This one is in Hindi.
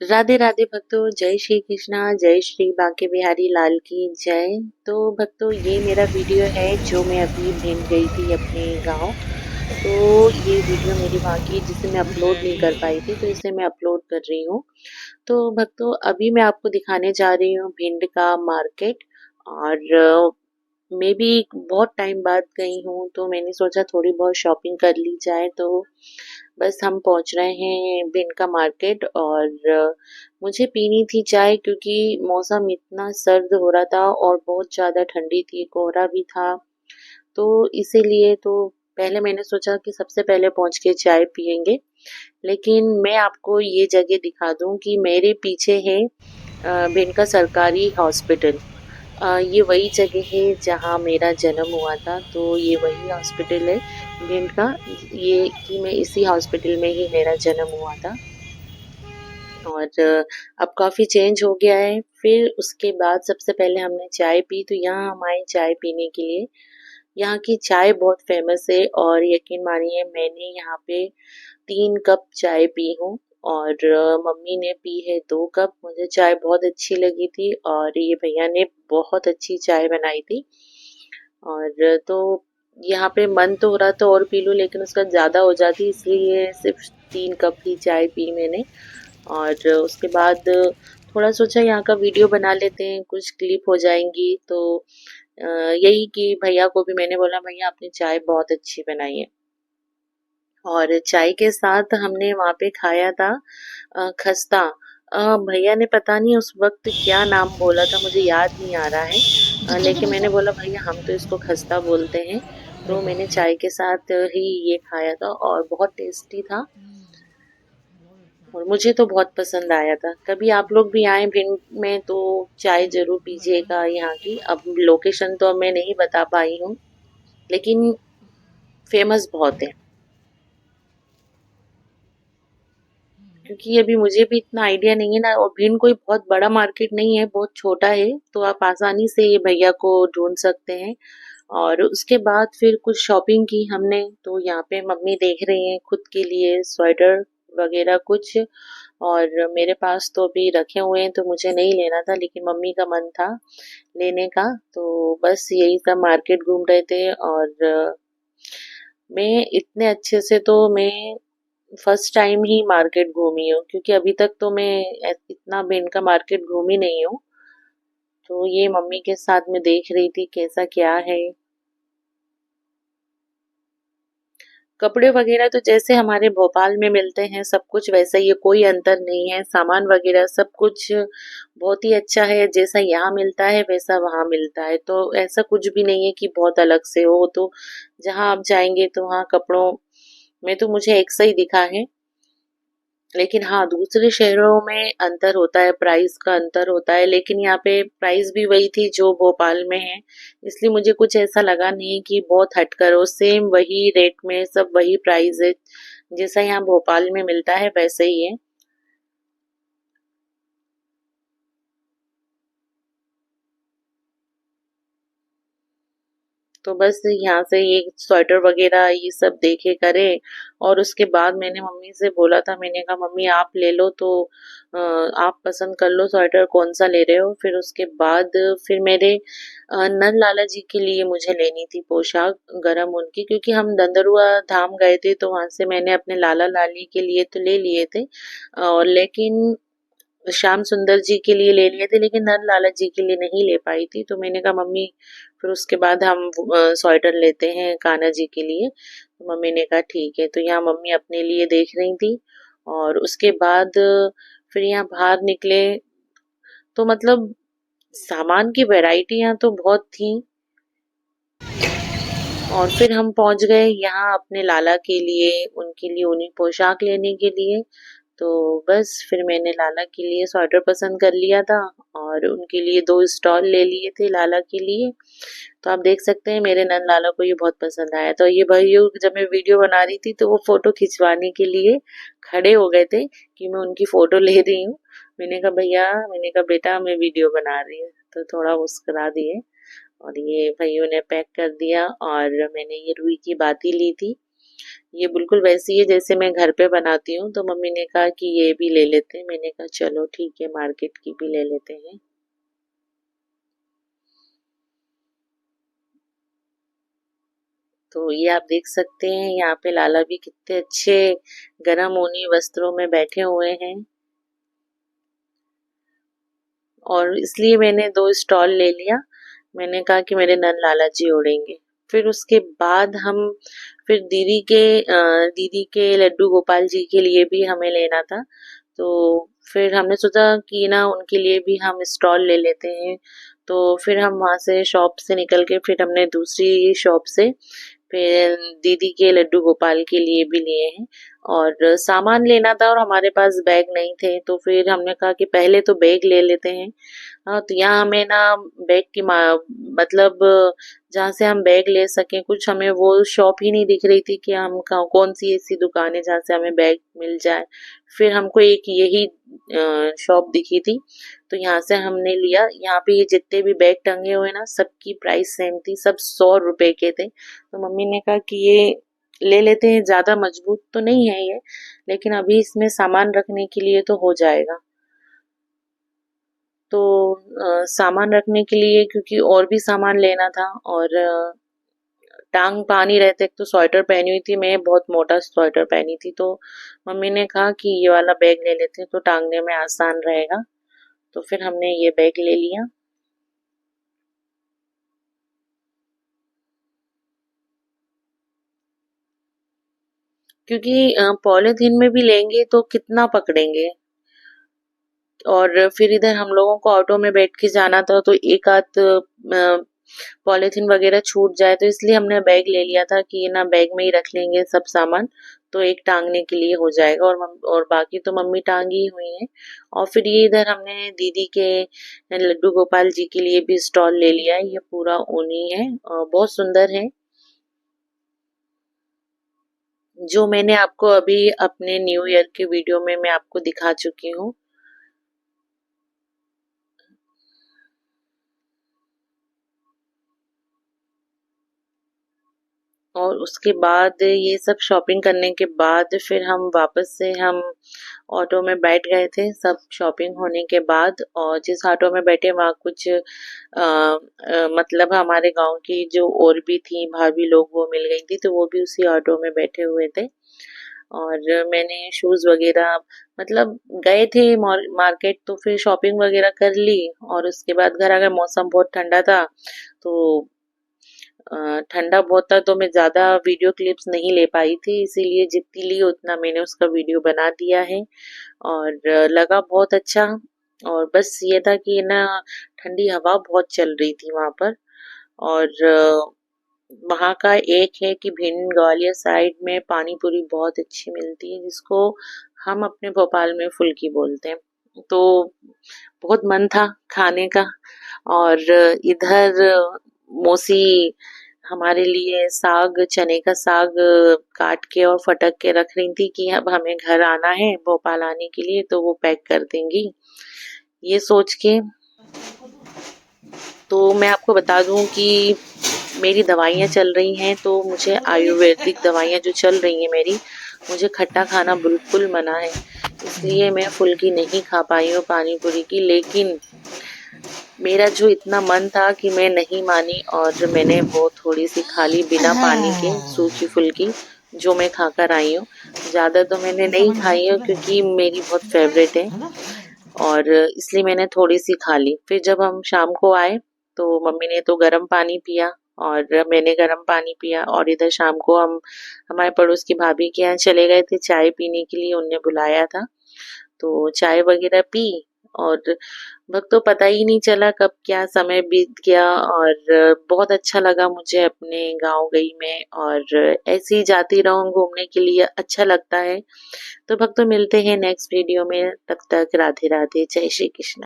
राधे राधे भक्तों, जय श्री कृष्णा, जय श्री बांके बिहारी लाल की जय। तो भक्तों, ये मेरा वीडियो है जो मैं अभी भिंड गई थी अपने गांव। तो ये वीडियो मेरी वहाँ की जिसे मैं अपलोड नहीं कर पाई थी, तो इसे मैं अपलोड कर रही हूँ। तो भक्तों, अभी मैं आपको दिखाने जा रही हूँ भिंड का मार्केट। और मैं भी बहुत टाइम बाद गई हूँ, तो मैंने सोचा थोड़ी बहुत शॉपिंग कर ली जाए। तो बस हम पहुंच रहे हैं भिंड का मार्केट। और मुझे पीनी थी चाय क्योंकि मौसम इतना सर्द हो रहा था और बहुत ज़्यादा ठंडी थी, कोहरा भी था। तो इसीलिए तो पहले मैंने सोचा कि सबसे पहले पहुंच के चाय पियेंगे। लेकिन मैं आपको ये जगह दिखा दूं कि मेरे पीछे है भिंड का सरकारी हॉस्पिटल। ये वही जगह है जहाँ मेरा जन्म हुआ था, तो ये वही हॉस्पिटल है भिंड का। ये कि मैं इसी हॉस्पिटल में ही मेरा जन्म हुआ था। और अब काफ़ी चेंज हो गया है। फिर उसके बाद सबसे पहले हमने चाय पी, तो यहाँ हम आए चाय पीने के लिए। यहाँ की चाय बहुत फेमस है और यकीन मानिए मैंने यहाँ पे 3 कप चाय पी हूँ। और मम्मी ने पी है 2 कप। मुझे चाय बहुत अच्छी लगी थी और ये भैया ने बहुत अच्छी चाय बनाई थी। और तो यहाँ पे मन तो हो रहा था और पी लूँ, लेकिन उसका ज़्यादा हो जाती, इसलिए सिर्फ 3 कप ही चाय पी मैंने। और उसके बाद थोड़ा सोचा यहाँ का वीडियो बना लेते हैं, कुछ क्लिप हो जाएंगी। तो यही कि भैया को भी मैंने बोला, भैया आपने चाय बहुत अच्छी बनाई है। और चाय के साथ हमने वहाँ पे खाया था खस्ता। भैया ने पता नहीं उस वक्त क्या नाम बोला था, मुझे याद नहीं आ रहा है। लेकिन मैंने बोला भैया हम तो इसको खस्ता बोलते हैं। तो मैंने चाय के साथ ही ये खाया था और बहुत टेस्टी था। और मुझे तो बहुत पसंद आया था। कभी आप लोग भी आए भिंड में तो चाय जरूर पीजिएगा यहाँ की। अब लोकेशन तो अब मैं नहीं बता पाई हूँ, लेकिन फेमस बहुत है। क्योंकि अभी मुझे भी इतना आइडिया नहीं है ना, और भिंड कोई बहुत बड़ा मार्केट नहीं है, बहुत छोटा है। तो आप आसानी से ये भैया को ढूंढ सकते हैं। और उसके बाद फिर कुछ शॉपिंग की हमने। तो यहाँ पे मम्मी देख रही हैं खुद के लिए स्वेटर वगैरह कुछ। और मेरे पास तो अभी रखे हुए हैं, तो मुझे नहीं लेना था, लेकिन मम्मी का मन था लेने का। तो बस यही सब मार्केट घूम रहे थे। और मैं इतने अच्छे से तो मैं फर्स्ट टाइम ही मार्केट घूमी हूँ, क्योंकि अभी तक तो मैं इतना भिंड का मार्केट घूमी नहीं हूँ। तो ये मम्मी के साथ में देख रही थी कैसा क्या है। कपड़े वगैरह तो जैसे हमारे भोपाल में मिलते हैं सब कुछ वैसा ही है, कोई अंतर नहीं है। सामान वगैरह सब कुछ बहुत ही अच्छा है, जैसा यहाँ मिलता है वैसा वहाँ मिलता है। तो ऐसा कुछ भी नहीं है कि बहुत अलग से हो। तो जहाँ आप जाएंगे तो वहाँ कपड़ों में तो मुझे एक सा ही दिखा है। लेकिन हाँ, दूसरे शहरों में अंतर होता है, प्राइस का अंतर होता है। लेकिन यहाँ पे प्राइस भी वही थी जो भोपाल में है, इसलिए मुझे कुछ ऐसा लगा नहीं कि बहुत हटकर हो। सेम वही रेट में सब वही प्राइस है, जैसा यहाँ भोपाल में मिलता है वैसे ही है। तो बस यहाँ से ये स्वेटर वगैरह ये सब देखे करे। और उसके बाद मैंने मम्मी से बोला था, मैंने कहा मम्मी आप ले लो, तो आप पसंद कर लो स्वेटर कौन सा ले रहे हो। फिर उसके बाद फिर मेरे नंद लाला जी के लिए मुझे लेनी थी पोशाक गरम उनकी, क्योंकि हम दंदरुआ धाम गए थे, तो वहां से मैंने अपने लाला लाली के लिए तो ले लिए थे। और लेकिन श्याम सुंदर जी के लिए ले लिए थे, लेकिन नंद लाला जी के लिए नहीं ले पाई थी। तो मैंने कहा मम्मी फिर उसके बाद हम स्वेटर लेते हैं कान्हा जी के लिए। तो मम्मी ने कहा ठीक है। तो यहाँ मम्मी अपने लिए देख रही थी। और उसके बाद फिर यहाँ बाहर निकले, तो मतलब सामान की वैरायटियां तो बहुत थी। और फिर हम पहुंच गए यहाँ अपने लाला के लिए, उनके लिए उन्हें पोशाक लेने के लिए। तो बस फिर मैंने लाला के लिए स्वेटर पसंद कर लिया था और उनके लिए 2 स्टॉल ले लिए थे लाला के लिए। तो आप देख सकते हैं मेरे नंद लाला को ये बहुत पसंद आया। तो ये भाइयों जब मैं वीडियो बना रही थी तो वो फोटो खिंचवाने के लिए खड़े हो गए थे कि मैं उनकी फोटो ले रही हूँ। मैंने कहा भैया, मैंने कहा बेटा मैं वीडियो बना रही हूँ, तो थोड़ा मुस्कुरा दिए। और ये भाइयों ने पैक कर दिया और मैंने ये रुई की बाती ली थी। ये बिल्कुल वैसी है जैसे मैं घर पे बनाती हूँ। तो मम्मी ने कहा कि ये भी ले लेते हैं। मैंने कहा चलो ठीक है, मार्केट की भी ले लेते हैं। तो ये आप देख सकते हैं यहाँ पे लाला भी कितने अच्छे गरम ऊनी वस्त्रों में बैठे हुए हैं। और इसलिए मैंने 2 स्टॉल ले लिया। मैंने कहा कि मेरे नंद लाला जी उड़ेंगे। फिर उसके बाद हम फिर दीदी के लड्डू गोपाल जी के लिए भी हमें लेना था। तो फिर हमने सोचा कि ना उनके लिए भी हम स्टॉल ले लेते हैं। तो फिर हम वहाँ से शॉप से निकल के फिर हमने दूसरी शॉप से फिर दीदी के लड्डू गोपाल के लिए भी लिए हैं। और सामान लेना था और हमारे पास बैग नहीं थे, तो फिर हमने कहा कि पहले तो बैग ले लेते हैं। हाँ, तो यहाँ हमें ना बैग की मतलब जहाँ से हम बैग ले सकें, कुछ हमें वो शॉप ही नहीं दिख रही थी कि हम कौन सी ऐसी दुकान है जहाँ से हमें बैग मिल जाए। फिर हमको एक यही शॉप दिखी थी, तो यहाँ से हमने लिया। यहाँ पे ये जितने भी बैग टंगे हुए ना, सबकी प्राइस सेम थी, सब 100 रुपए के थे। तो मम्मी ने कहा कि ये ले लेते हैं, ज्यादा मजबूत तो नहीं है ये, लेकिन अभी इसमें सामान रखने के लिए तो हो जाएगा। तो सामान रखने के लिए, क्योंकि और भी सामान लेना था, और टांग पानी रहते, एक तो स्वेटर पहनी हुई थी मैं, बहुत मोटा स्वेटर पहनी थी। तो मम्मी ने कहा कि ये वाला बैग ले लेते हैं तो टांगने में आसान रहेगा। तो फिर हमने ये बैग ले लिया। क्योंकि पॉलीथीन में भी लेंगे तो कितना पकड़ेंगे, और फिर इधर हम लोगों को ऑटो में बैठ के जाना था, तो एक आध पॉलीथीन वगैरह छूट जाए, तो इसलिए हमने बैग ले लिया था कि ना बैग में ही रख लेंगे सब सामान, तो एक टांगने के लिए हो जाएगा। और बाकी तो मम्मी टांगी हुई है। और फिर ये इधर हमने दीदी के लड्डू गोपाल जी के लिए भी स्टॉल ले लिया है। ये पूरा ऊनी है और बहुत सुंदर है, जो मैंने आपको अभी अपने न्यू ईयर के वीडियो में मैं आपको दिखा चुकी हूँ। और उसके बाद ये सब शॉपिंग करने के बाद फिर हम वापस से हम ऑटो में बैठ गए थे, सब शॉपिंग होने के बाद। और जिस ऑटो में बैठे वहाँ कुछ मतलब हमारे गांव की जो और भी थी भाभी लोग, वो मिल गई थी, तो वो भी उसी ऑटो में बैठे हुए थे। और मैंने शूज वगैरह, मतलब गए थे मार्केट, तो फिर शॉपिंग वगैरह कर ली। और उसके बाद घर आ गए। मौसम बहुत ठंडा था, तो ठंडा बहुत था, तो मैं ज़्यादा वीडियो क्लिप्स नहीं ले पाई थी, इसीलिए जितनी ली उतना मैंने उसका वीडियो बना दिया है। और लगा बहुत अच्छा। और बस ये था कि ना ठंडी हवा बहुत चल रही थी वहाँ पर। और वहाँ का एक है कि भिंड ग्वालियर साइड में पानी पूरी बहुत अच्छी मिलती है, जिसको हम अपने भोपाल में फुल्की बोलते हैं। तो बहुत मन था खाने का। और इधर मौसी हमारे लिए साग, चने का साग काट के और फटक के रख रही थी कि अब हमें घर आना है भोपाल आने के लिए, तो वो पैक कर देंगी। ये सोच के तो मैं आपको बता दूं कि मेरी दवाइयाँ चल रही हैं, तो मुझे आयुर्वेदिक दवाइयाँ जो चल रही हैं मेरी, मुझे खट्टा खाना बिल्कुल मना है। इसलिए मैं फुल्की नहीं खा पाई हूँ पानी पूरी की। लेकिन मेरा जो इतना मन था कि मैं नहीं मानी, और मैंने वो थोड़ी सी खा ली बिना पानी के, सूखी फुल्की, जो मैं खाकर आई हूँ। ज़्यादा तो मैंने नहीं खाई है क्योंकि मेरी बहुत फेवरेट है, और इसलिए मैंने थोड़ी सी खा ली। फिर जब हम शाम को आए, तो मम्मी ने तो गर्म पानी पिया और मैंने गर्म पानी पिया। और इधर शाम को हम हमारे पड़ोस की भाभी के यहाँ चले गए थे चाय पीने के लिए, उनने बुलाया था, तो चाय वगैरह पी। और वक्त तो पता ही नहीं चला कब क्या समय बीत गया। और बहुत अच्छा लगा मुझे अपने गांव गई में, और ऐसे ही जाती रहूं घूमने के लिए, अच्छा लगता है। तो भक्तों मिलते हैं नेक्स्ट वीडियो में, तब तक राधे राधे, जय श्री कृष्ण।